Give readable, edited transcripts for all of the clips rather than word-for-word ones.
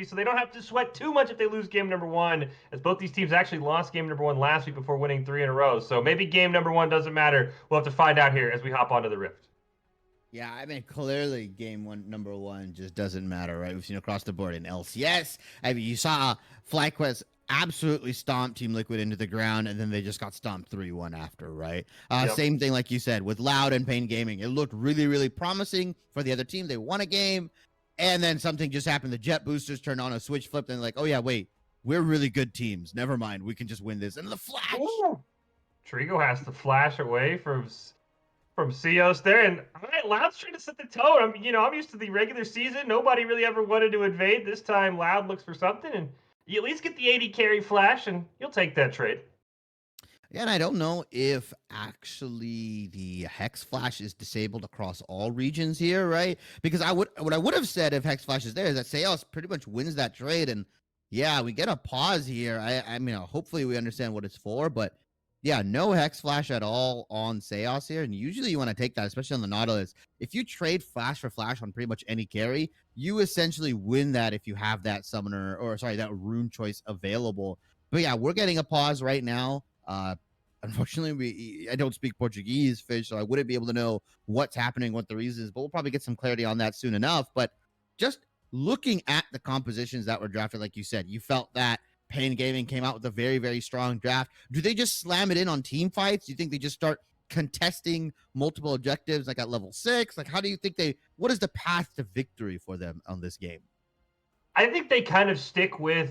so they don't have to sweat too much if they lose game number one, as both these teams actually lost game number one last week before winning 3 in a row. So maybe game number one doesn't matter. We'll have to find out here as we hop onto the Rift. Yeah, I mean, clearly, number one just doesn't matter, right? We've seen across the board in LCS. I mean, you saw FlyQuest absolutely stomp Team Liquid into the ground, and then they just got stomped 3-1 after, right? Yep. Same thing, like you said, with Loud and Pain Gaming. It looked really, really promising for the other team. They won a game, and then something just happened. The Jet Boosters turned on, a switch flipped, and like, oh, yeah, wait, we're really good teams. Never mind. We can just win this. And the Flash. Ooh. Trigo has to flash away from Cios there, and all right, Loud's trying to set the tone. I'm used to the regular season. Nobody really ever wanted to invade. This time, Loud looks for something, and you at least get the 80 carry flash, and you'll take that trade. Yeah, and I don't know if actually the Hex Flash is disabled across all regions here, right? Because what I would have said if Hex Flash is there is that Seos pretty much wins that trade, and yeah, we get a pause here. I mean, hopefully we understand what it's for, but yeah, no Hex Flash at all on Seos here, and usually you want to take that, especially on the Nautilus. If you trade Flash for Flash on pretty much any carry, you essentially win that if you have that summoner, or sorry, that rune choice available. But yeah, we're getting a pause right now. Unfortunately, I don't speak Portuguese, Fish, so I wouldn't be able to know what's happening, what the reason is, but we'll probably get some clarity on that soon enough. But just looking at the compositions that were drafted, like you said, you felt that Pain Gaming came out with a very, very strong draft. Do they just slam it in on team fights? Do you think they just start contesting multiple objectives like at level 6? Like, how do you think what is the path to victory for them on this game? I think they kind of stick with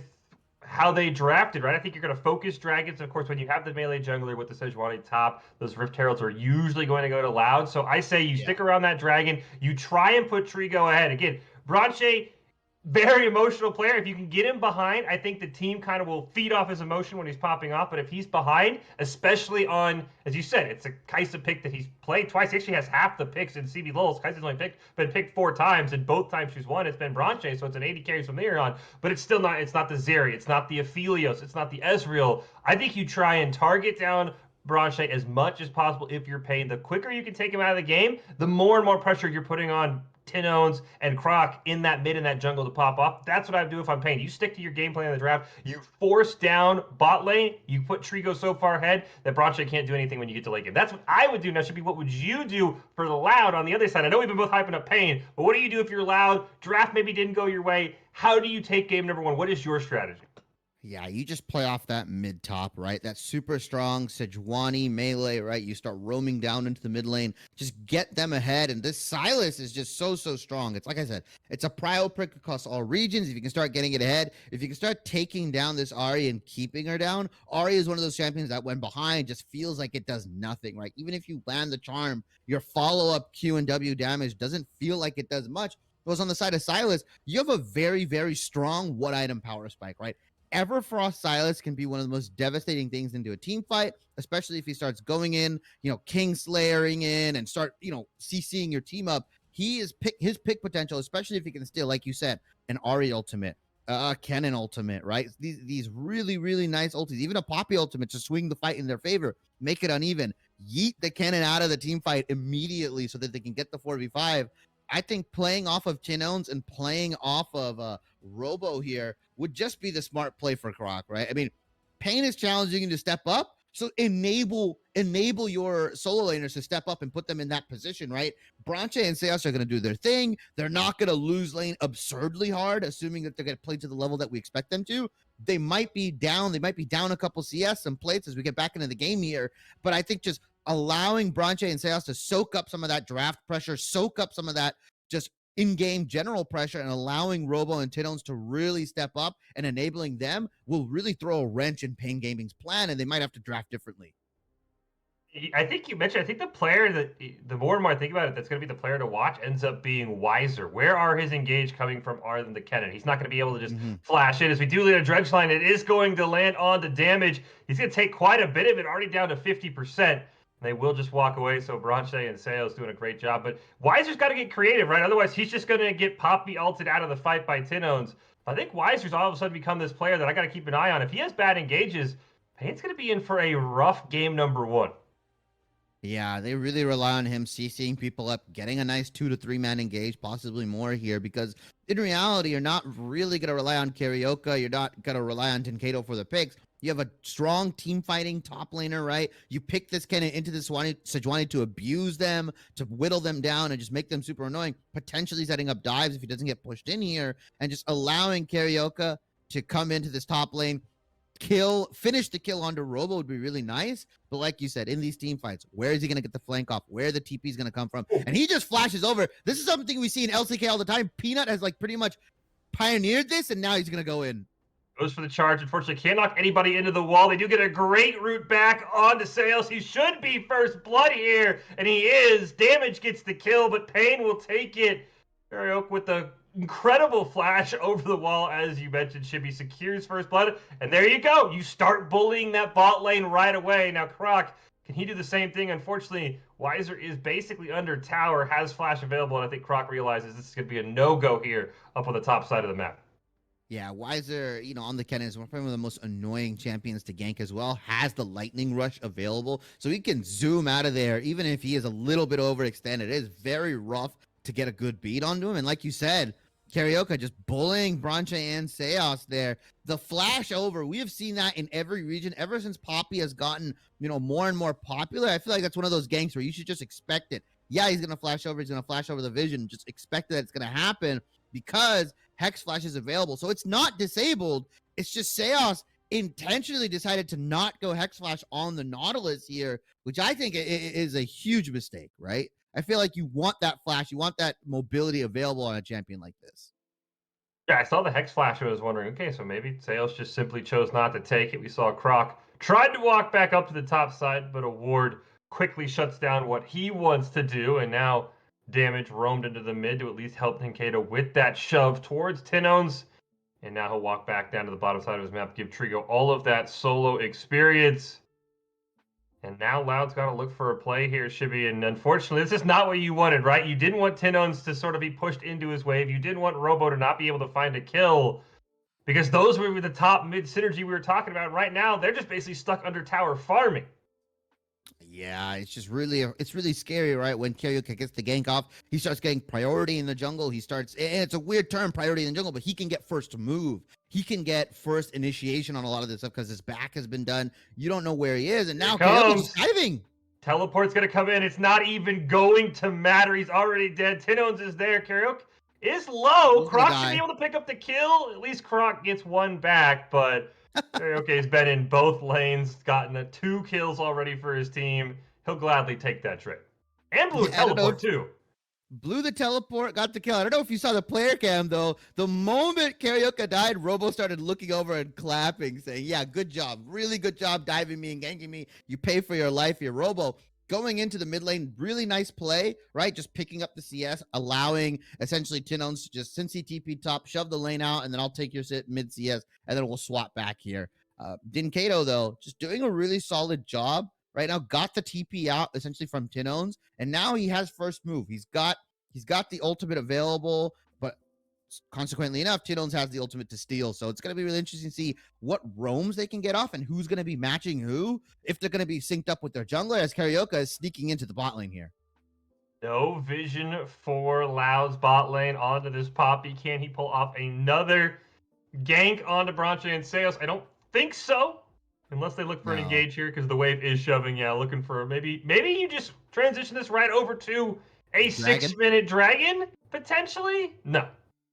how they drafted, right? I think you're going to focus dragons. Of course, when you have the melee jungler with the Sejuani top, those Rift Heralds are usually going to go to Loud. So I say you stick around that dragon. You try and put Trigo ahead. Again, Branche, very emotional player. If you can get him behind, I think the team kind of will feed off his emotion when he's popping off. But if he's behind, especially on, as you said, it's a Kai'Sa pick that he's played twice. He actually has half the picks in CBLOL. Kai'Sa's only been picked 4 times, and both times she's won, it's been Branche, so it's an 80 carries from there on. But it's still not, it's not the Zeri, it's not the Aphelios, it's not the Ezreal. I think you try and target down Branche as much as possible if you're paying. The quicker you can take him out of the game, the more and more pressure you're putting on Tinones and Croc in that mid and that jungle to pop off. That's what I would do if I'm paying. You stick to your game plan in the draft. You force down bot lane. You put Trigo so far ahead that Branche can't do anything when you get to late game. That's what I would do. Now, should be what would you do for the Loud on the other side? I know we've been both hyping up Pain, but what do you do if you're Loud? Draft maybe didn't go your way. How do you take game number one? What is your strategy? Yeah, you just play off that mid top, right? That super strong Sejuani melee, right? You start roaming down into the mid lane, just get them ahead. And this Sylas is just so strong. It's like I said, it's a prio prick across all regions. If you can start getting it ahead, if you can start taking down this Ahri and keeping her down, Ahri is one of those champions that when behind just feels like it does nothing, right? Even if you land the charm, your follow-up Q and W damage doesn't feel like it does much. Whereas on the side of Sylas, you have a very, very strong one item power spike, right? Everfrost Sylas can be one of the most devastating things into a team fight, especially if he starts going in, Kingslayering in and start, CCing your team up. His pick potential, especially if he can steal, like you said, an Ahri ultimate, Kennen ultimate, right? These really, really nice ultimates, even a Poppy ultimate to swing the fight in their favor, make it uneven, yeet the Kennen out of the team fight immediately so that they can get the 4v5. I think playing off of Tinones and playing off of Robo here would just be the smart play for Croc, right? I mean, Pain is challenging you to step up, so enable your solo laners to step up and put them in that position, right? Branche and Seos are going to do their thing. They're not going to lose lane absurdly hard, assuming that they're going to play to the level that we expect them to. They might be down. They might be down a couple CS, some plates as we get back into the game here. But I think just allowing Branche and Seos to soak up some of that draft pressure, soak up some of that just in-game general pressure, and allowing Robo and Tinones to really step up and enabling them will really throw a wrench in Pain Gaming's plan, and they might have to draft differently. I think you mentioned, I think the player that, the more and more I think about it, that's going to be the player to watch ends up being Wiser. Where are his engage coming from other than the Kennen? He's not going to be able to just flash in. As we do lead a dredge line, it is going to land on the damage. He's going to take quite a bit of it, already down to 50%. They will just walk away, so Branche and Sales doing a great job. But Wiser's got to get creative, right? Otherwise, he's just going to get Poppy ulted out of the fight by Tinones. I think Wiser's all of a sudden become this player that I got to keep an eye on. If he has bad engages, Pain's going to be in for a rough game number one. Yeah, they really rely on him CCing people up, getting a nice 2 to 3 man engage, possibly more here, because in reality, you're not really going to rely on Carioca. You're not going to rely on Tenkado for the picks. You have a strong team fighting top laner, right? You pick this kind of into the Sejuani to abuse them, to whittle them down, and just make them super annoying, potentially setting up dives if he doesn't get pushed in here, and just allowing Carioca to come into this top lane, finish the kill onto Robo would be really nice. But like you said, in these team fights, where is he going to get the flank off? Where the TP is going to come from? And he just flashes over. This is something we see in LCK all the time. Peanut has like pretty much pioneered this, and now he's going to go in. Goes for the charge. Unfortunately, can't knock anybody into the wall. They do get a great route back onto Sales. He should be first blood here, and he is. Damage gets the kill, but Pain will take it. Carioca with the incredible flash over the wall, as you mentioned. Shibby secures first blood, and there you go. You start bullying that bot lane right away. Now, Croc, can he do the same thing? Unfortunately, Weiser is basically under tower, has flash available, and I think Croc realizes this is going to be a no-go here up on the top side of the map. Yeah, Weiser, on the Kennen is one of the most annoying champions to gank as well, has the lightning rush available, so he can zoom out of there, even if he is a little bit overextended. It is very rough to get a good beat onto him, and like you said, Carioca just bullying Branche and Seos there. The flash over, we have seen that in every region ever since Poppy has gotten, more and more popular. I feel like that's one of those ganks where you should just expect it. Yeah, he's going to flash over. He's going to flash over the vision. Just expect that it's going to happen because Hex Flash is available. So it's not disabled. It's just Seos intentionally decided to not go Hex Flash on the Nautilus here, which I think is a huge mistake, right? I feel like you want that flash. You want that mobility available on a champion like this. Yeah, I saw the Hex Flash. I was wondering, okay, so maybe Sales just simply chose not to take it. We saw Croc tried to walk back up to the top side, but a ward quickly shuts down what he wants to do, and now damage roamed into the mid to at least help Tenkado with that shove towards Tinones. And now he'll walk back down to the bottom side of his map, give Trigo all of that solo experience. And now Loud's got to look for a play here, Shibby. And unfortunately, this is not what you wanted, right? You didn't want Tinones to sort of be pushed into his wave. You didn't want Robo to not be able to find a kill. Because those were the top mid synergy we were talking about. Right now, they're just basically stuck under tower farming. Yeah, it's really scary, right? When Carioca gets the gank off, he starts getting priority in the jungle. And it's a weird term, priority in the jungle, but he can get first move. He can get first initiation on a lot of this stuff because his back has been done. You don't know where he is, and now Carioca's diving. Teleport's going to come in. It's not even going to matter. He's already dead. Tinones is there. Carioca is low. Croc should be able to pick up the kill. At least Croc gets one back, but Carioca's been in both lanes, gotten 2 kills already for his team. He'll gladly take that trade. And blew a teleport, too. Blew the teleport, got the kill. I don't know if you saw the player cam, though. The moment Carioca died, Robo started looking over and clapping, saying, yeah, good job. Really good job diving me and ganking me. You pay for your life here, Robo. Going into the mid lane, really nice play, right? Just picking up the CS, allowing essentially Tinones to just, since he TP top, shove the lane out, and then I'll take your mid CS, and then we'll swap back here. Tenkado, though, just doing a really solid job right now. Got the TP out essentially from Tinones, and now he has first move. He's got the ultimate available, but consequently enough, Tinones has the ultimate to steal. So it's going to be really interesting to see what roams they can get off and who's going to be matching who, if they're going to be synced up with their jungler, as Carioca is sneaking into the bot lane here. No vision for Loud's bot lane onto this Poppy. Can he pull off another gank onto Branche and Seos? I don't think so. Unless they look for an engage here, because the wave is shoving. Yeah, looking for maybe you just transition this right over to a 6-minute dragon, potentially? No.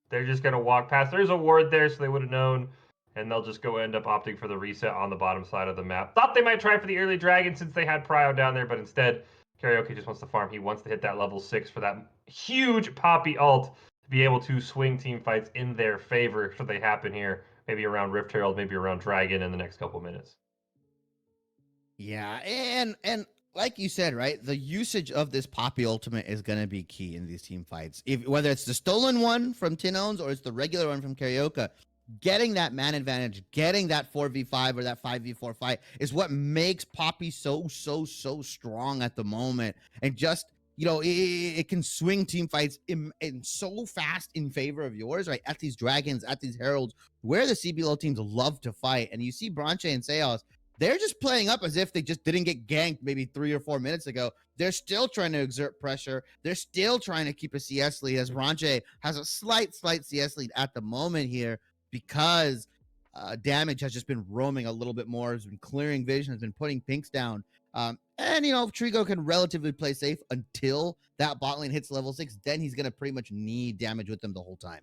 They're just going to walk past. There's a ward there, so they would have known. And they'll just go end up opting for the reset on the bottom side of the map. Thought they might try for the early dragon since they had Prio down there, but instead, Carioca just wants to farm. He wants to hit that level 6 for that huge Poppy ult to be able to swing team fights in their favor should they happen here. Maybe around Rift Herald, maybe around Dragon in the next couple minutes. Yeah, and like you said, right, the usage of this Poppy ultimate is going to be key in these team fights. Whether it's the stolen one from Tinones or it's the regular one from Carioca, getting that man advantage, getting that 4v5 or that 5v4 fight is what makes Poppy so strong at the moment. And just, it can swing team fights in so fast in favor of yours, right? At these dragons, at these heralds, where the CBLOL teams love to fight. And you see Branche and Seos, they're just playing up as if they just didn't get ganked maybe 3 or 4 minutes ago. They're still trying to exert pressure. They're still trying to keep a CS lead, as Ranche has a slight CS lead at the moment here, because Damage has just been roaming a little bit more, has been clearing vision, has been putting pinks down. And, Trigo can relatively play safe until that bot lane hits level 6. Then he's going to pretty much need Damage with them the whole time.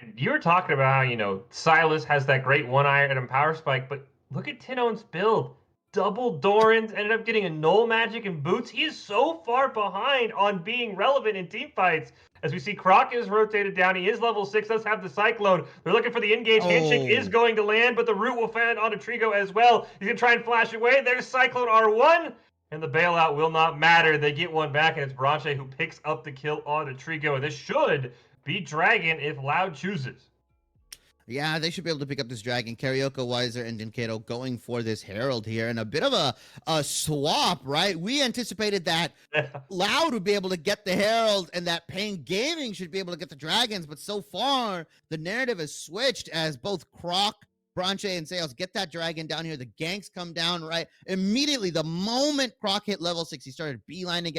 And you were talking about how, Silas has that great one item power spike, but look at Tinone's build. Double Dorans, ended up getting a null magic and boots. He is so far behind on being relevant in team fights. As we see, Croc is rotated down. He is level 6, does have the Cyclone. They're looking for the engage. Handshake is going to land, but the root will land onto Trigo as well. He's going to try and flash away. There's Cyclone R1, and the bailout will not matter. They get one back, and it's Branche who picks up the kill onto Trigo, and this should be Dragon if Loud chooses. Yeah, they should be able to pick up this Dragon. Carioca, Weiser, and Dinkato going for this Herald here. And a bit of a swap, right? We anticipated that Loud would be able to get the Herald and that Pain Gaming should be able to get the Dragons. But so far, the narrative has switched as both Croc, Branche, and Sales get that Dragon down here. The ganks come down, right? Immediately, the moment Croc hit level 6, he started beelining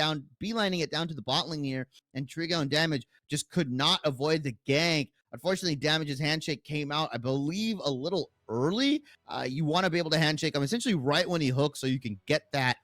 it down to the bot lane here. And Trigo and Damage just could not avoid the gank. Unfortunately, Damage's handshake came out, I believe, a little early. You want to be able to handshake him essentially right when he hooks so you can get that.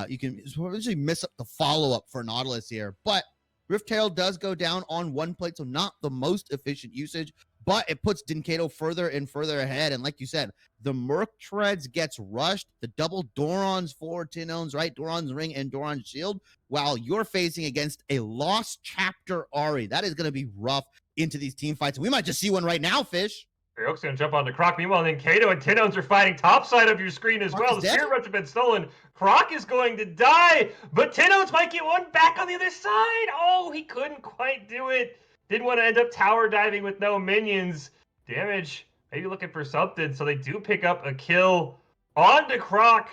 You can essentially miss up the follow-up for Nautilus here. But Rift Herald does go down on one plate, so not the most efficient usage, but it puts Dinkato further and further ahead. And like you said, the Merc Treads gets rushed. The double Dorans for Tinones, right? Doran's Ring and Doran's Shield, while you're facing against a Lost Chapter Ahri. That is going to be rough into these team fights. We might just see one right now, Fish. Ryok's going to jump onto Croc. Meanwhile, then Kato and Tinones are fighting top side of your screen as well. The Spirit Rush has been stolen. Croc is going to die, but Tinones might get one back on the other side. Oh, he couldn't quite do it. Didn't want to end up tower diving with no minions. Damage, maybe looking for something. So they do pick up a kill onto Croc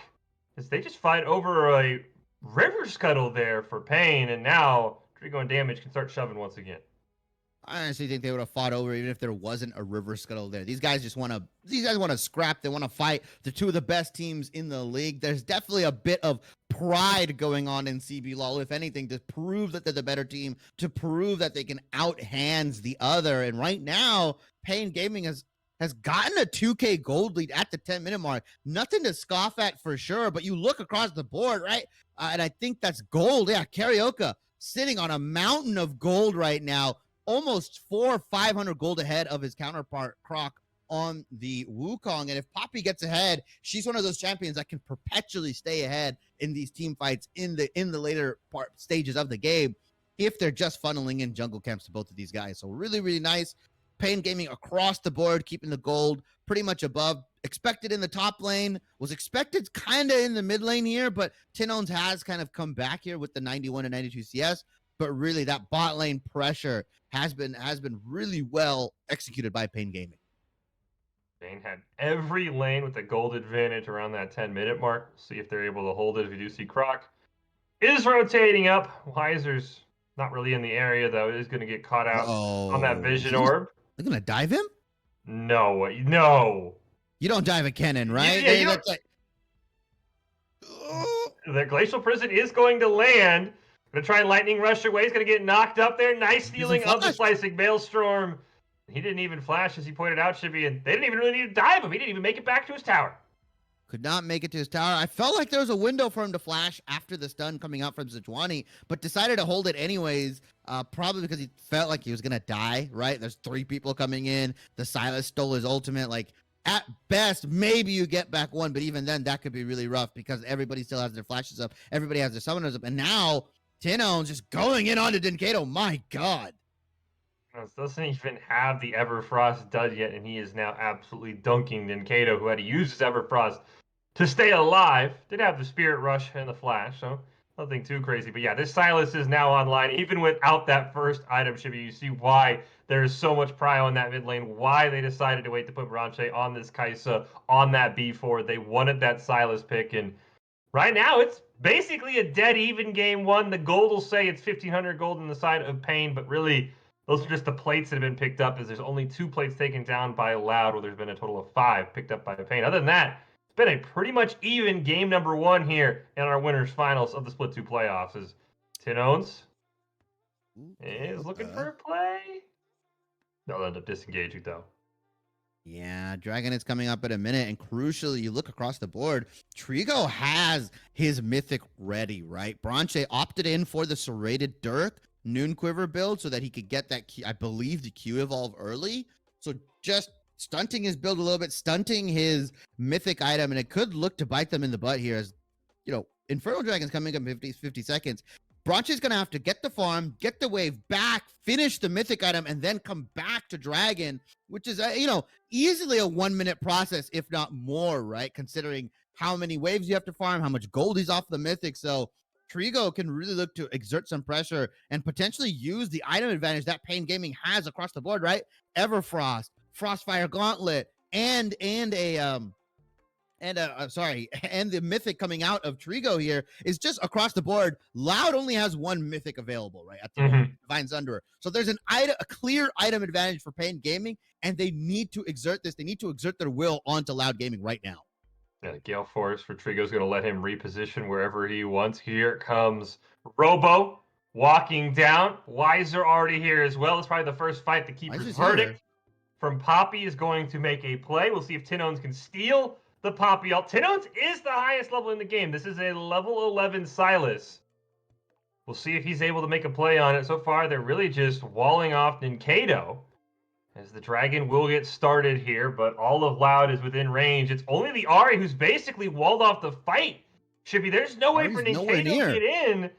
as they just fight over a river scuttle there for Pain. And now Trigo and Damage can start shoving once again. I honestly think they would have fought over even if there wasn't a river scuttle there. These guys want to scrap. They want to fight. They're two of the best teams in the league. There's definitely a bit of pride going on in CBLOL, if anything, to prove that they're the better team, to prove that they can out-hands the other. And right now, Pain Gaming has gotten a 2K gold lead at the 10-minute mark. Nothing to scoff at for sure, but you look across the board, right? And I think that's gold. Yeah, Carioca sitting on a mountain of gold right now. Almost 400 or 500 gold ahead of his counterpart Croc on the Wukong. And if Poppy gets ahead, she's one of those champions that can perpetually stay ahead in these team fights in the later stages of the game if they're just funneling in jungle camps to both of these guys. So really, really nice. Pain Gaming across the board, keeping the gold pretty much above. Expected in the top lane, was expected kind of in the mid lane here, but Tinones has kind of come back here with the 91 and 92 CS. But really, that bot lane pressure has been really well executed by Pain Gaming. Pain had every lane with the gold advantage around that 10-minute mark. See if they're able to hold it. If you do see Croc is rotating up. Weiser's not really in the area, though. It is going to get caught out on that vision orb. They're going to dive him? No. No. You don't dive a cannon, right? Yeah, the Glacial Prison is going to land. Gonna try and lightning rush away. He's gonna get knocked up there. Nice stealing of the slicing Maelstrom. He didn't even flash, as he pointed out, Shibby, and they didn't even really need to dive him. He didn't even make it back to his tower. Could not make it to his tower. I felt like there was a window for him to flash after the stun coming out from Sejuani, but decided to hold it anyways, probably because he felt like he was gonna die, right? There's 3 people coming in. The Silas stole his ultimate. Like, at best, maybe you get back one, but even then, that could be really rough because everybody still has their flashes up. Everybody has their summoners up, and now Tinone's just going in onto Dinkato. My God. Doesn't even have the Everfrost dud yet, and he is now absolutely dunking Dinkato, who had to use his Everfrost to stay alive. Did have the Spirit Rush and the Flash, so nothing too crazy. But yeah, this Silas is now online. Even without that first item, Shibby, you see why there's so much prio in that mid lane, why they decided to wait to put Branche on this Kaisa, on that B4. They wanted that Silas pick, and right now it's basically a dead even game one. The gold will say it's 1,500 gold on the side of Pain, but really those are just the plates that have been picked up, as there's only 2 plates taken down by Loud, where there's been a total of 5 picked up by Pain. Other than that, It's been a pretty much even game number 1 here in our winners finals of the Split 2 playoffs. As Tinones is looking for a play. They'll end up disengaging though. Yeah, Dragon is coming up in a minute, and crucially, you look across the board, Trigo has his Mythic ready, right? Bronche opted in for the Serrated Dirk Noon Quiver build so that he could get that, I believe, the Q evolve early. So just stunting his build a little bit, stunting his Mythic item, and it could look to bite them in the butt here as, you know, Infernal Dragon's coming up in 50 seconds. Bronche's going to have to get the farm, get the wave back, finish the Mythic item, and then come back to Dragon, which is, you know, easily a 1 minute process, if not more, right? Considering how many waves you have to farm, how much gold he's off the Mythic. So Trigo can really look to exert some pressure and potentially use the item advantage that Pain Gaming has across the board, right? Everfrost, Frostfire Gauntlet, and the Mythic coming out of Trigo here is just across the board. Loud only has 1 Mythic available, right? At the moment, Divine Sunderer. So there's a clear item advantage for Pain Gaming, and they need to exert this. They need to exert their will onto Loud Gaming right now. Yeah, Gale Force for Trigo's going to let him reposition wherever he wants. Here comes Robo walking down. Weiser already here as well. It's probably the first fight. The keeper's verdict from Poppy is going to make a play. We'll see if Tinones can steal the Poppy ult. Tinones is the highest level in the game. This is a level 11 Silas. We'll see if he's able to make a play on it. So far, they're really just walling off Ninkado, as the Dragon will get started here, but all of Loud is within range. It's only the Ahri who's basically walled off the fight. Shippy, there's no way for Ninkado to get in.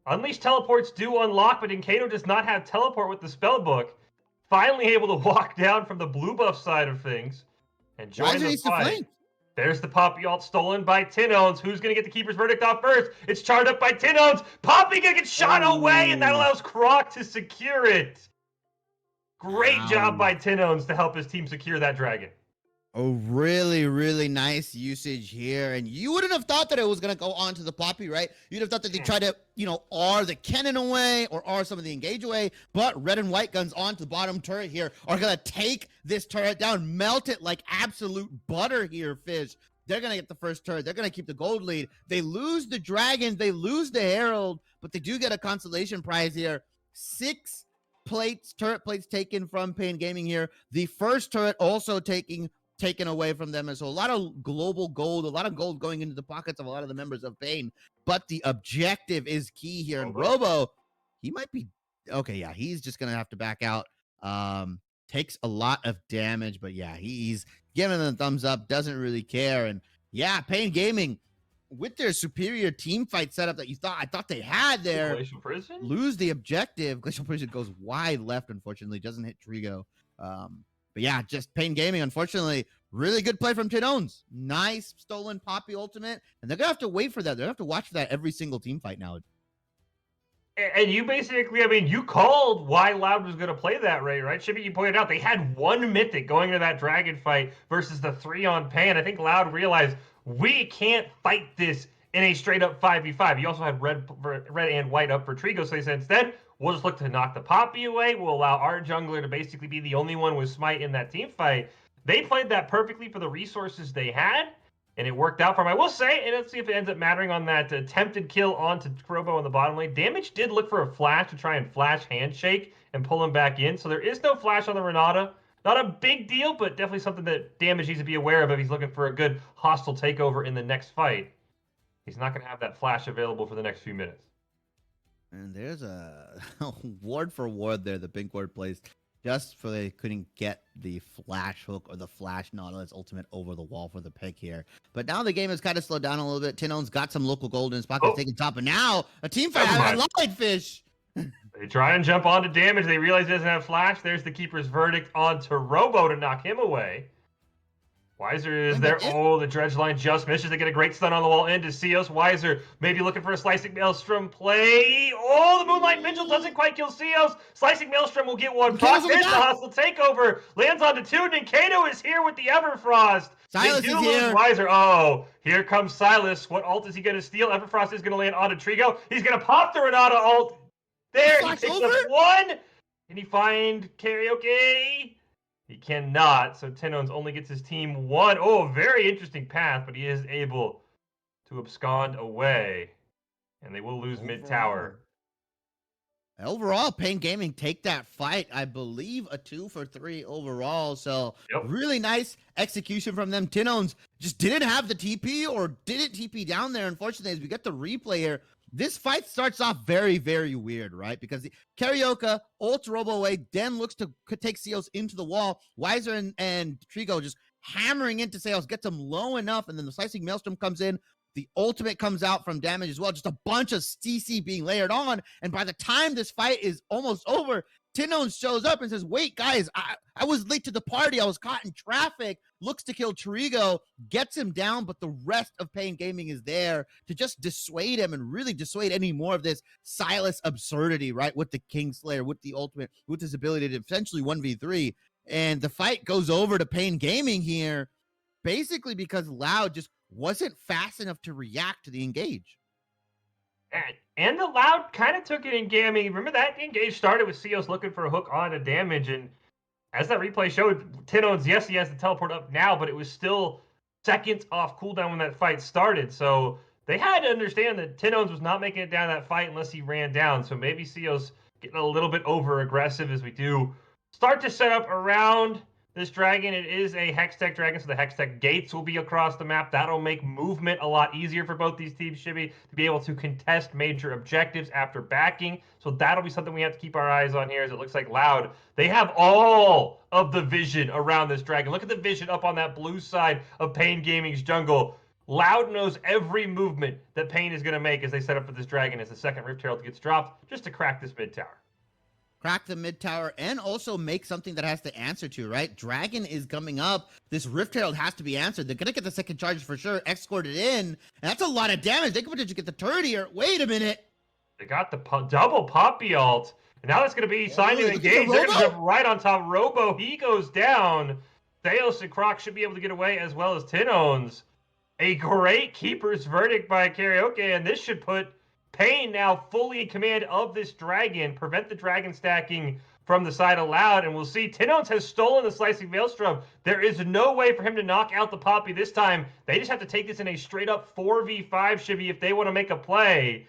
Unleash teleports do unlock, but Ninkado does not have teleport with the spellbook. Finally able to walk down from the blue buff side of things and join the fight. There's the Poppy ult stolen by Tinones. Who's going to get the keeper's verdict off first? It's charged up by Tinones. Poppy going to get shot away, and that allows Croc to secure it. Great job by Tinones to help his team secure that Dragon. Oh, really, really nice usage here. And you wouldn't have thought that it was going to go on to the Poppy, right? You'd have thought that they tried to, you know, R the cannon away or R some of the engage away. But red and white guns onto the bottom turret here are going to take this turret down, melt it like absolute butter here, Fish. They're going to get the first turret. They're going to keep the gold lead. They lose the Dragon. They lose the Herald. But they do get a consolation prize here. 6 turret plates taken from Pain Gaming here. The first turret also taken away from them. And so a lot of global gold, a lot of gold going into the pockets of a lot of the members of Pain. But the objective is key here. And Robo, he might be okay. Yeah, he's just gonna have to back out. Takes a lot of damage, but yeah, he's giving them a thumbs up, doesn't really care. And yeah, Pain Gaming, with their superior team fight setup that I thought they had there, Glacial Prison? Lose the objective. Glacial Prison goes wide left, unfortunately, doesn't hit Trigo. But yeah, just Pain Gaming, unfortunately, really good play from Tinones. Nice stolen Poppy ultimate, and they're gonna have to wait for that. They're gonna have to watch for that every single team fight now. And you basically, I mean, you called why Loud was going to play that, right? Shippy, you pointed out they had 1 Mythic going into that Dragon fight versus the 3 on Pan. I think Loud realized we can't fight this in a straight-up 5v5. You also had red and white up for Trigo, so they said instead, we'll just look to knock the Poppy away. We'll allow our jungler to basically be the only one with Smite in that team fight. They played that perfectly for the resources they had, and it worked out for them. I will say, and let's see if it ends up mattering on that attempted kill onto Robo on the bottom lane. Damage did look for a flash to try and flash handshake and pull him back in. So there is no flash on the Renata. Not a big deal, but definitely something that Damage needs to be aware of if he's looking for a good hostile takeover in the next fight. He's not going to have that flash available for the next few minutes. And there's a ward for ward there. The pink ward plays just for they couldn't get the flash hook or the flash Nautilus ultimate over the wall for the pick here. But now the game has kind of slowed down a little bit. Tinone's got some local gold in his pocket, taking top. And now a team fight. I lied, Fish. They try and jump onto Damage. They realize he doesn't have flash. There's the keeper's verdict onto Robo to knock him away. Weiser is there. Oh, the dredge line just misses. They get a great stun on the wall into Seos. Weiser maybe looking for a Slicing Maelstrom play. Oh, the Moonlight Vigil doesn't quite kill Seos. Slicing Maelstrom will get one. Frost is the hostile takeover. Lands onto 2. Ninkado is here with the Everfrost. Silas is here. Weiser. Oh, here comes Silas. What ult is he going to steal? Everfrost is going to land onto Trigo. He's going to pop the Renata ult. There, he takes up 1. Can he find Karaoke? He cannot, so Tinones only gets his team one. Oh, very interesting path, but he is able to abscond away. And they will lose mid-tower. Overall, Pain Gaming take that fight. I believe a 2-for-3 overall. So really nice execution from them. Tinones just didn't have the TP or didn't TP down there. Unfortunately, as we get the replay here, this fight starts off very, very weird, right? Because Karaoke ults Robo away, then looks to take Seals into the wall. Weiser and Trigo just hammering into Seals, gets him low enough, and then the Slicing Maelstrom comes in. The ultimate comes out from damage as well. Just a bunch of CC being layered on. And by the time this fight is almost over, Tinones shows up and says, wait, guys, I was late to the party. I was caught in traffic. Looks to kill Trigo, gets him down, but the rest of Pain Gaming is there to just dissuade him and really dissuade any more of this Silas absurdity, right? With the Kingslayer, with the ultimate, with his ability to essentially 1v3. And the fight goes over to Pain Gaming here, basically because Loud just wasn't fast enough to react to the engage. And the Loud kind of took it in gaming. Remember that engage started with Seals looking for a hook on a damage, and as that replay showed, Tinones, yes, he has the teleport up now, but it was still seconds off cooldown when that fight started. So they had to understand that Tinones was not making it down that fight unless he ran down. So maybe Seals getting a little bit over aggressive as we do start to set up around this dragon. It is a Hextech dragon, so the Hextech gates will be across the map. That'll make movement a lot easier for both these teams, Shibby, to be able to contest major objectives after backing. So that'll be something we have to keep our eyes on here, as it looks like Loud, they have all of the vision around this dragon. Look at the vision up on that blue side of Pain Gaming's jungle. Loud knows every movement that Pain is going to make as they set up for this dragon as the second Rift Herald gets dropped, just to crack this mid tower. Crack the mid tower and also make something that has to answer to, right? Dragon is coming up. This Rift Herald has to be answered. They're going to get the second charge for sure. Escorted in. And that's a lot of damage. They could potentially get the turret here. Wait a minute. They got the double Poppy ult. And now that's going to be signed and engaged. They're going to jump right on top. Robo, he goes down. Theos and Croc should be able to get away, as well as Tinones. A great keeper's verdict by Karaoke, and this should put Pain now fully in command of this dragon, prevent the dragon stacking from the side of Loud, and we'll see Tinones has stolen the Slicing Maelstrom. There is no way for him to knock out the Poppy this time. They just have to take this in a straight-up 4v5, Shivy, if they want to make a play.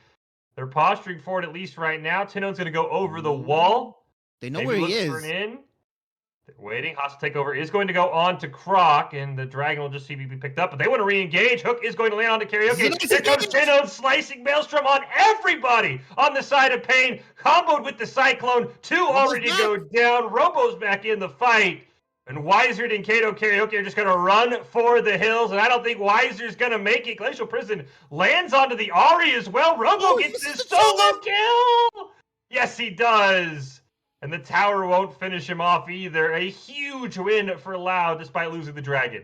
They're posturing for it at least right now. Tinones going to go over the wall. They know where he is. For an in. They're waiting. Hostile takeover is going to go on to Croc, and the dragon will just see be picked up, but they want to re-engage. Hook is going to land onto Karaoke. Here comes Tinones, Slicing Maelstrom on everybody on the side of Pain, comboed with the Cyclone. Two already go down. Robo's back in the fight, and Wisered and Kato Karaoke are just going to run for the hills, and I don't think Wiser's going to make it. Glacial Prison lands onto the Ahri as well. Robo gets his solo kill! Yes, he does. And the tower won't finish him off either. A huge win for Loud despite losing the dragon.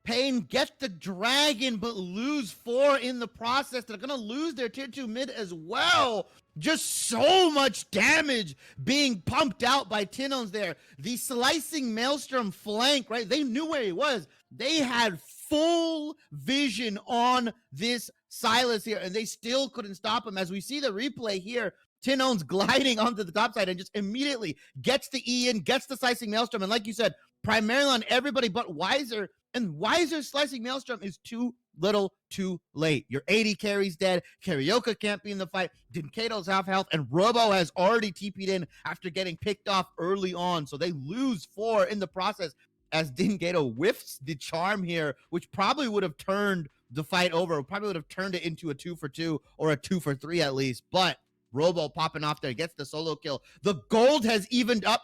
Pain get the dragon, but lose 4 in the process. They're going to lose their tier 2 mid as well. Just so much damage being pumped out by Tinones there. The Slicing Maelstrom flank, right? They knew where he was. They had full vision on this Silas here, and they still couldn't stop him. As we see the replay here, Tinones gliding onto the top side and just immediately gets the E in, gets the Slicing Maelstrom, and like you said, primarily on everybody but Wiser, and Wiser's Slicing Maelstrom is too little too late. Your 80 carry's dead, Karaoke can't be in the fight, Dinkato's half health, and Robo has already TP'd in after getting picked off early on, so they lose 4 in the process as Dinkato whiffs the charm here, which probably would have turned the fight over, probably would have turned it into a 2-for-2 or a 2-for-3 at least, but Robo popping off there, gets the solo kill. The gold has evened up,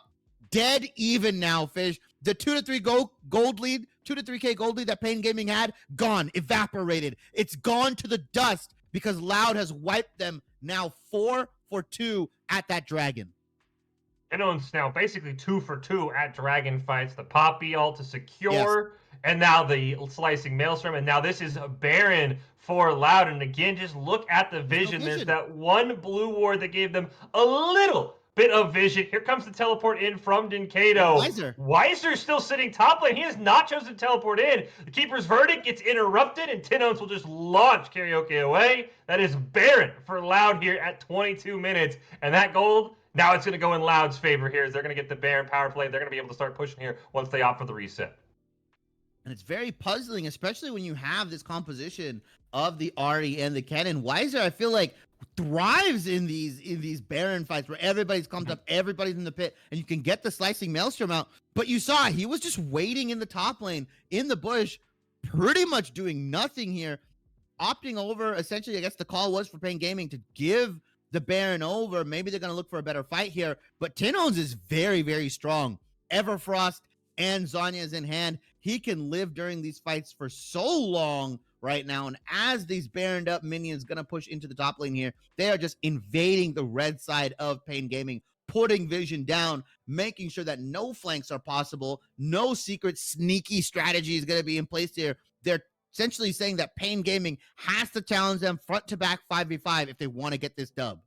dead even now, Fish. The 2-3 gold lead, 2-3K gold lead that Pain Gaming had, gone, evaporated. It's gone to the dust because Loud has wiped them now 4-for-2 at that dragon. Tinones now basically 2-for-2 at dragon fights. The Poppy ult to secure, and now the Slicing Maelstrom, and now this is a Baron for Loud. And again, just look at the vision. There's that one blue ward that gave them a little bit of vision. Here comes the teleport in from Dinkato. Wiser's still sitting top lane. He has not chosen to teleport in. The keeper's verdict gets interrupted, and Tinones will just launch Karaoke away. That is Baron for Loud here at 22 minutes. And that gold Now it's going to go in Loud's favor here. As they're going to get the Baron power play. They're going to be able to start pushing here once they opt for the reset. And it's very puzzling, especially when you have this composition of the Ahri and the Kennen. Weiser, I feel like, thrives in these Baron fights where everybody's clumped up, everybody's in the pit, and you can get the slicing Maelstrom out. But you saw he was just waiting in the top lane, in the bush, pretty much doing nothing here, opting over. Essentially, I guess the call was for Pain Gaming to give the Baron over. Maybe they're going to look for a better fight here. But Tinones is very, very strong. Everfrost and Zhonya is in hand. He can live during these fights for so long right now. And as these Baroned up minions going to push into the top lane here, they are just invading the red side of Pain Gaming, putting vision down, making sure that no flanks are possible. No secret sneaky strategy is going to be in place here. They're essentially saying that Pain Gaming has to challenge them front to back 5v5 if they want to get this dub.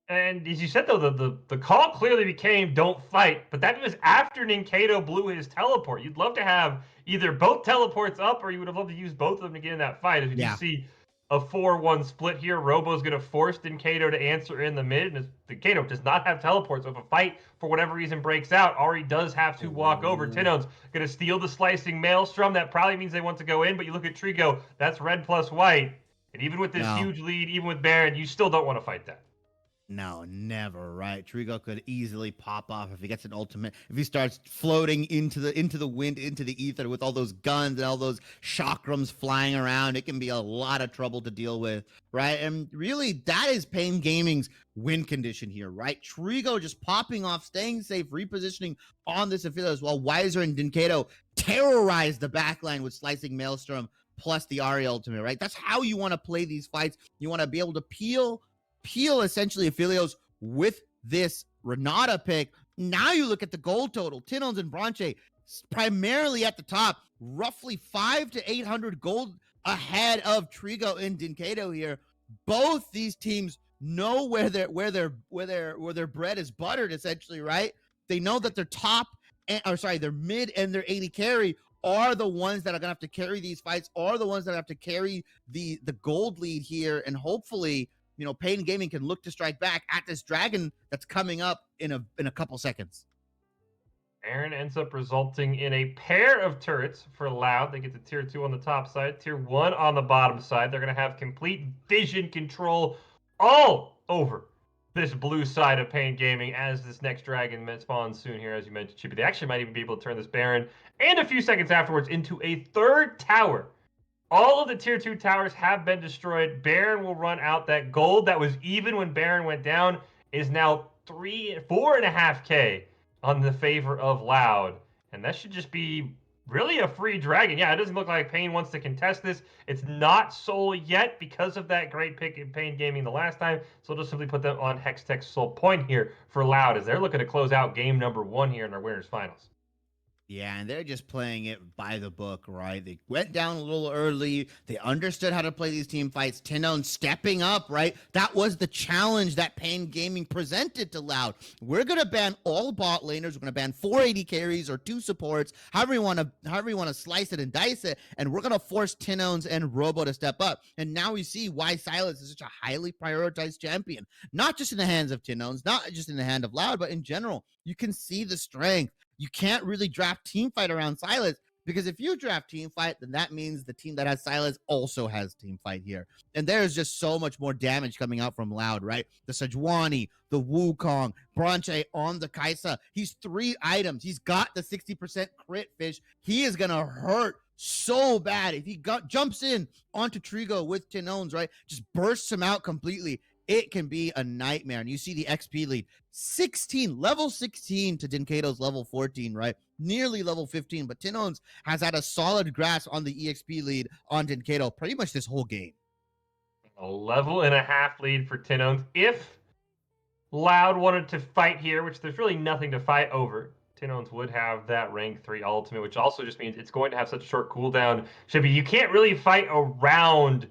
And as you said, though, the call clearly became don't fight, but that was after Ninkado blew his teleport. You'd love to have either both teleports up, or you would have loved to use both of them to get in that fight. As we do see a 4-1 split here, Robo's going to force Ninkado to answer in the mid, and Ninkado does not have teleports. So if a fight, for whatever reason, breaks out, Ahri does have to walk over. Tinone's going to steal the slicing Maelstrom. That probably means they want to go in, but you look at Trigo, that's red plus white. And even with this huge lead, even with Baron, you still don't want to fight that. No, never, right? Trigo could easily pop off if he gets an ultimate. If he starts floating into the wind, into the ether with all those guns and all those chakrams flying around, it can be a lot of trouble to deal with, right? And really, that is Pain Gaming's win condition here, right? Trigo just popping off, staying safe, repositioning on this Aphelios, while Weiser and Ninkado terrorize the backline with slicing Maelstrom plus the Ahri ultimate, right? That's how you want to play these fights. You want to be able to peel essentially Aphelios with this Renata pick. Now you look at the gold total. Tinones and Bronche primarily at the top, roughly 500 to 800 gold ahead of Trigo and Ninkado here. Both these teams know where their bread is buttered, essentially, right? They know that their their mid and their AD carry are the ones that are gonna have to carry these fights, are the ones that have to carry the gold lead here, and hopefully, Pain Gaming can look to strike back at this dragon that's coming up in a couple seconds. Baron ends up resulting in a pair of turrets for Loud. They get to tier 2 on the top side, tier 1 on the bottom side. They're going to have complete vision control all over this blue side of Pain Gaming as this next dragon spawns soon here, as you mentioned, Chippy. They actually might even be able to turn this Baron and a few seconds afterwards into a third tower. All of the tier 2 towers have been destroyed. Baron will run out. That gold that was even when Baron went down is now 4.5K on the favor of Loud. And that should just be really a free dragon. Yeah, it doesn't look like Pain wants to contest this. It's not Soul yet because of that great pick in Pain Gaming the last time. So we'll just simply put them on Hextech Soul Point here for Loud as they're looking to close out game number 1 here in our Winners Finals. Yeah, and they're just playing it by the book, right? They went down a little early. They understood how to play these team fights. Tinone stepping up, right? That was the challenge that Pain Gaming presented to Loud. We're going to ban all bot laners. We're going to ban 480 carries or 2 supports, however you want to slice it and dice it, and we're going to force Tinones and Robo to step up. And now we see why Silas is such a highly prioritized champion, not just in the hands of Tinones, not just in the hand of Loud, but in general. You can see the strength. You can't really draft team fight around Silas, because if you draft team fight, then that means the team that has Silas also has team fight here. And there's just so much more damage coming out from Loud, right? The Sejuani, the Wukong, Bronche on the Kaisa. He's 3 items. He's got the 60% crit fish. He is going to hurt so bad if he jumps in onto Trigo with Tinones, right? Just bursts him out completely. It can be a nightmare. And you see the XP lead, level 16 to Dinkado's level 14, right? Nearly level 15, but Tinones has had a solid grasp on the EXP lead on Dinkado pretty much this whole game. A level and a half lead for Tinones. If Loud wanted to fight here, which there's really nothing to fight over, Tinones would have that rank 3 ultimate, which also just means it's going to have such a short cooldown. You can't really fight around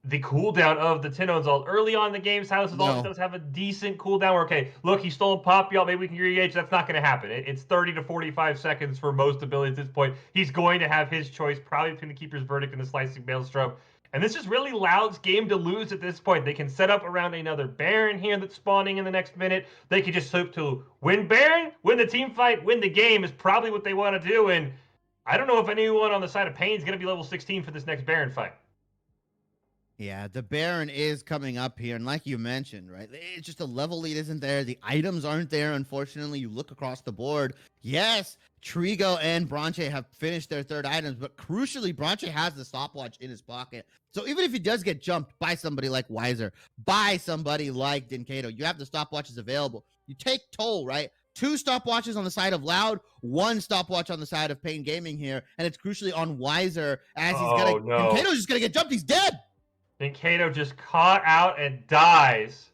the cooldown of the Tinones ult. Early on in the game, Silas does have a decent cooldown where, okay, look, he stole a pop, y'all, maybe we can re-engage. That's not going to happen. It's 30 to 45 seconds for most abilities at this point. He's going to have his choice, probably between the Keeper's Verdict and the Slicing Maelstrom. And this is really Loud's game to lose at this point. They can set up around another Baron here that's spawning in the next minute. They can just hope to win Baron, win the team fight, win the game is probably what they want to do. And I don't know if anyone on the side of Pain is going to be level 16 for this next Baron fight. Yeah, the Baron is coming up here, and like you mentioned, right, it's just the level lead isn't there. The items aren't there, unfortunately. You look across the board. Yes, Trigo and Bronche have finished their third items, but crucially, Bronche has the stopwatch in his pocket. So even if he does get jumped by somebody like Weiser, by somebody like Dinkato, you have the stopwatches available. You take toll, right? 2 stopwatches on the side of Loud, 1 stopwatch on the side of Pain Gaming here, and it's crucially on Weiser as he's gonna. No. Dinkato's just gonna get jumped. He's dead. Then Kato just caught out and dies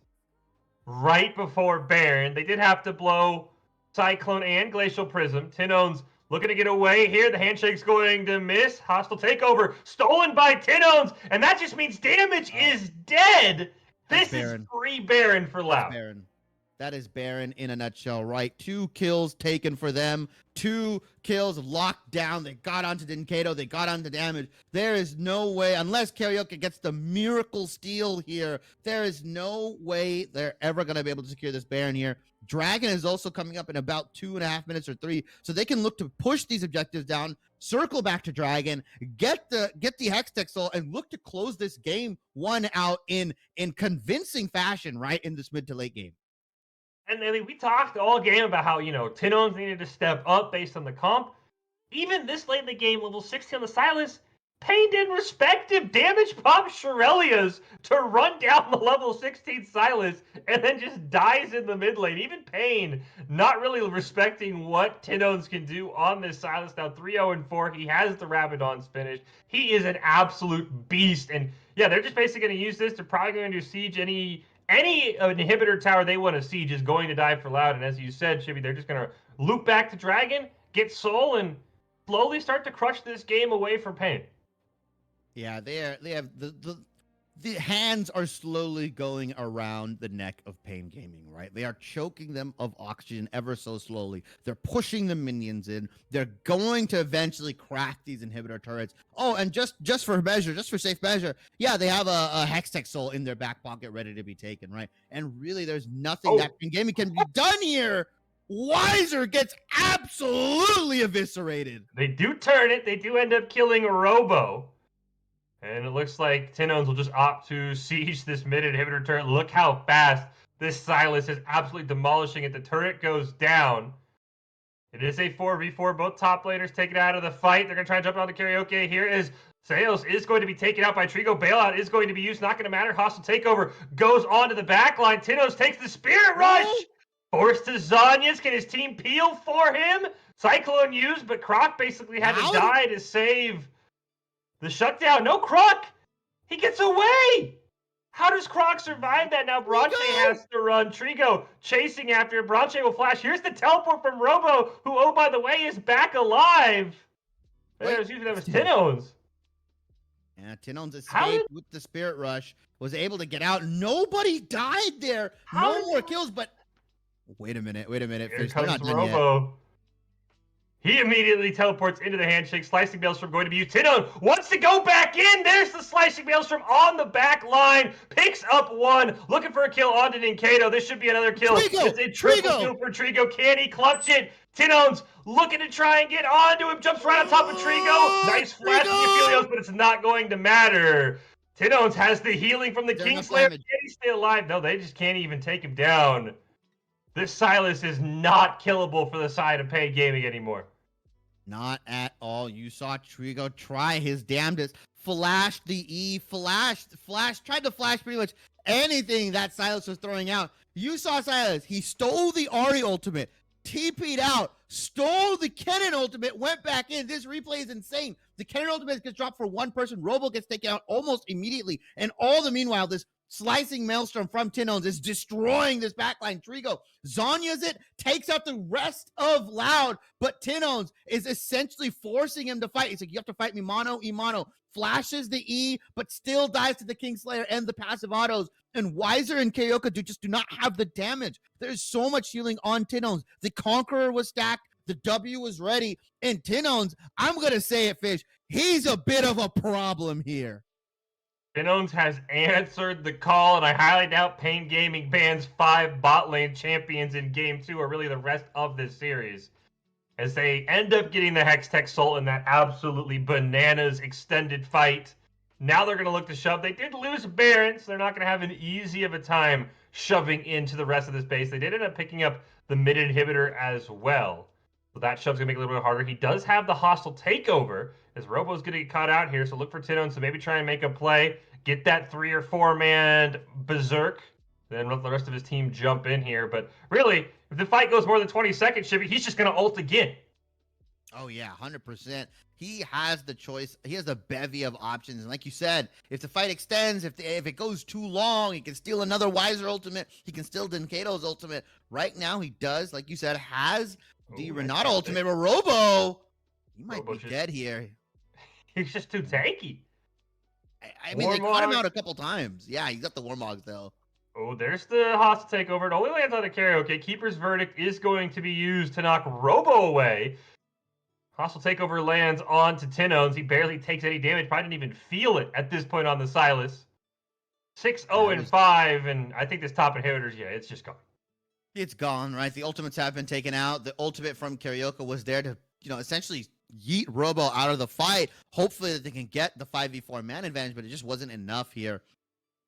right before Baron. They did have to blow Cyclone and Glacial Prism. Tinone's looking to get away here. The handshake's going to miss. Hostile takeover stolen by Tinone's, and that just means damage is dead. This is free Baron for Loud. That is Baron in a nutshell, right? 2 kills taken for them. 2 kills locked down. They got onto Dinkato. They got onto damage. There is no way, unless Karaoke gets the miracle steal here, there is no way they're ever going to be able to secure this Baron here. Dragon is also coming up in about 2.5 minutes or 3, so they can look to push these objectives down, circle back to Dragon, get the Hextech Soul, and look to close this game 1 out in convincing fashion, right, in this mid to late game. And I mean, we talked all game about how, Tinone's needed to step up based on the comp. Even this late in the game, level 16 on the Silas, Pain didn't respect him. Damage popped Shirelia's to run down the level 16 Silas and then just dies in the mid lane. Even Pain not really respecting what Tinone's can do on this Silas. Now 3-0-4. He has the Rabadon's finish. He is an absolute beast. And yeah, they're just basically going to use this. They're probably going to siege any inhibitor tower they want to siege is going to die for Loud. And as you said, Shibby, they're just going to loop back to Dragon, get Soul, and slowly start to crush this game away from Pain. Yeah, they have the hands are slowly going around the neck of Pain Gaming, right? They are choking them of oxygen ever so slowly. They're pushing the minions in. They're going to eventually crack these inhibitor turrets. Oh, and just for measure, just for safe measure, yeah, they have a Hextech Soul in their back pocket ready to be taken, right? And really, there's nothing that Pain Gaming can be done here. Weiser gets absolutely eviscerated. They do turn it. They do end up killing Robo. And it looks like Tinone's will just opt to siege this mid inhibitor turret. Look how fast this Silas is absolutely demolishing it. The turret goes down. It is a 4v4. Both top laners taken out of the fight. They're going to try and jump on the Karaoke. Here is Sales is going to be taken out by Trigo. Bailout is going to be used. Not going to matter. Hostile takeover goes on to the back line. Tinone's takes the Spirit Rush. Forced to Zanyas. Can his team peel for him? Cyclone used, but Croc basically had to die to save the shutdown. No, Croc! He gets away! How does Croc survive that? Now Bronche has to run. Trigo chasing after him. Bronche will flash. Here's the teleport from Robo, who, oh, by the way, is back alive. That was Tinone's. Yeah, Tinone's escaped with the Spirit Rush. Was able to get out. Nobody died there. No more kills, but... Wait a minute. Here comes Robo. He immediately teleports into the handshake. Slicing Maelstrom going to be used. Tinone wants to go back in. There's the Slicing Maelstrom on the back line. Picks up 1. Looking for a kill onto Dinkato. This should be another kill. It's a triple kill for Trigo. Can he clutch it? Tinone's looking to try and get onto him. Jumps right on top of Trigo. Nice flash from Aphelios, but it's not going to matter. Tinone's has the healing from the Kingslayer. Can he stay alive? No, they just can't even take him down. This Silas is not killable for the side of Pain Gaming anymore. Not at all. You saw Trigo try his damnedest. Flashed the E, flashed, tried to flash pretty much anything that Silas was throwing out. You saw Silas. He stole the Ahri ultimate, TP'd out, stole the Kennen ultimate, went back in. This replay is insane. The Kennen ultimate gets dropped for 1 person. Robo gets taken out almost immediately. And all the meanwhile, this Slicing Maelstrom from Tinone's is destroying this backline. Trigo Zanya's it, takes out the rest of Loud, but Tinone's is essentially forcing him to fight. He's like, you have to fight me mano y mano. Flashes the E, but still dies to the Kingslayer and the passive autos. And Weiser and Kayoka just do not have the damage. There's so much healing on Tinone's. The Conqueror was stacked. The W was ready. And Tinone's, I'm going to say it, Fish, he's a bit of a problem here. Finones has answered the call, and I highly doubt Pain Gaming bans 5 bot lane champions in Game 2 or really the rest of this series, as they end up getting the Hextech Soul in that absolutely bananas extended fight. Now they're going to look to shove. They did lose Baron, so they're not going to have an easy of a time shoving into the rest of this base. They did end up picking up the mid inhibitor as well. So that shove's going to make it a little bit harder. He does have the hostile takeover, as Robo's going to get caught out here, so look for Tinon to maybe try and make a play, get that 3 or 4-man berserk, then let the rest of his team jump in here. But really, if the fight goes more than 20 seconds, Shibby, he's just going to ult again. Oh yeah, 100%. He has the choice. He has a bevy of options, and like you said, if the fight extends, if it goes too long, he can steal another Wiser ultimate. He can steal Denkado's ultimate. Right now, he does, like you said, has the Renata ultimate. But Robo, he might be dead here. He's just too tanky. I mean, they caught him out a couple times. Yeah, he's got the Warmogs though. Oh, there's the hostile takeover. It only lands on the karaoke. Keeper's Verdict is going to be used to knock Robo away. Hostile takeover lands onto Tinones. He barely takes any damage. Probably didn't even feel it at this point on the Silas. 6-0-5, and I think this top inhibitor's, yeah, it's just gone. It's gone, right? The ultimates have been taken out. The ultimate from Karaoke was there to, essentially yeet Robo out of the fight. Hopefully that they can get the 5v4 man advantage, but it just wasn't enough here.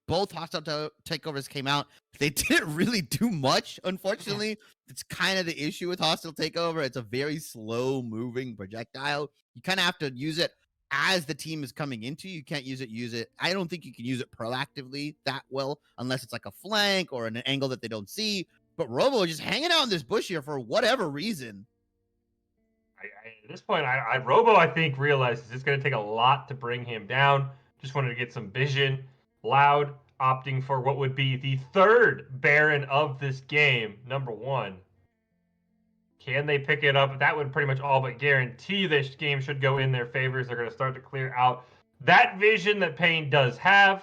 Both hostile takeovers came out. They didn't really do much, unfortunately. It's kind of the issue with hostile takeover. It's a very slow moving projectile. You kind of have to use it as the team is coming into you. You can't use it. I don't think you can use it proactively that well, unless it's like a flank or an angle that they don't see. But Robo is just hanging out in this bush here for whatever reason. At this point, Robo, I think, realizes it's going to take a lot to bring him down. Just wanted to get some vision. Loud opting for what would be the third Baron of this game, number 1. Can they pick it up? That would pretty much all but guarantee this game should go in their favor. They're going to start to clear out that vision that Pain does have.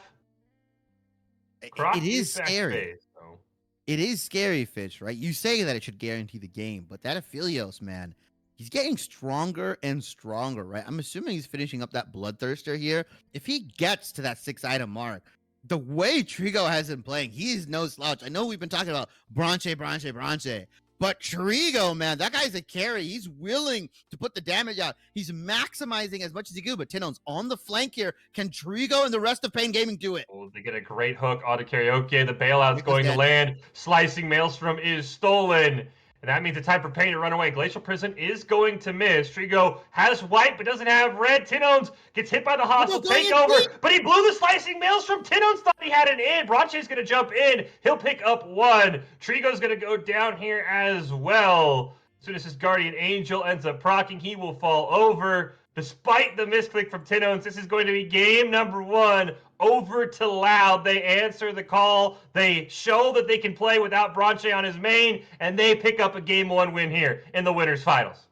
It is scary. Space, so. It is scary, Fitch, right? You say that it should guarantee the game, but that Aphelios, man, he's getting stronger and stronger, right? I'm assuming he's finishing up that Bloodthirster here. If he gets to that 6-item mark, the way Trigo has been playing, he is no slouch. I know we've been talking about Bronche, but Trigo, man, that guy's a carry. He's willing to put the damage out. He's maximizing as much as he can, but Tinone's on the flank here. Can Trigo and the rest of Pain Gaming do it? Oh, they get a great hook onto Karaoke. The bailout's going to land. Slicing Maelstrom is stolen. And that means it's time for Pain to run away. Glacial Prison is going to miss. Trigo has white, but doesn't have red. Tinones gets hit by the hostile takeover, but he blew the Slicing Maelstrom. Tinones thought he had an in. Bronche's going to jump in. He'll pick up 1. Trigo's going to go down here as well. As soon as his Guardian Angel ends up proccing, he will fall over. Despite the misclick from Tinones, this is going to be game number 1. Over to Loud. They answer the call. They show that they can play without Bronche on his main, and they pick up a game 1 win here in the winners finals.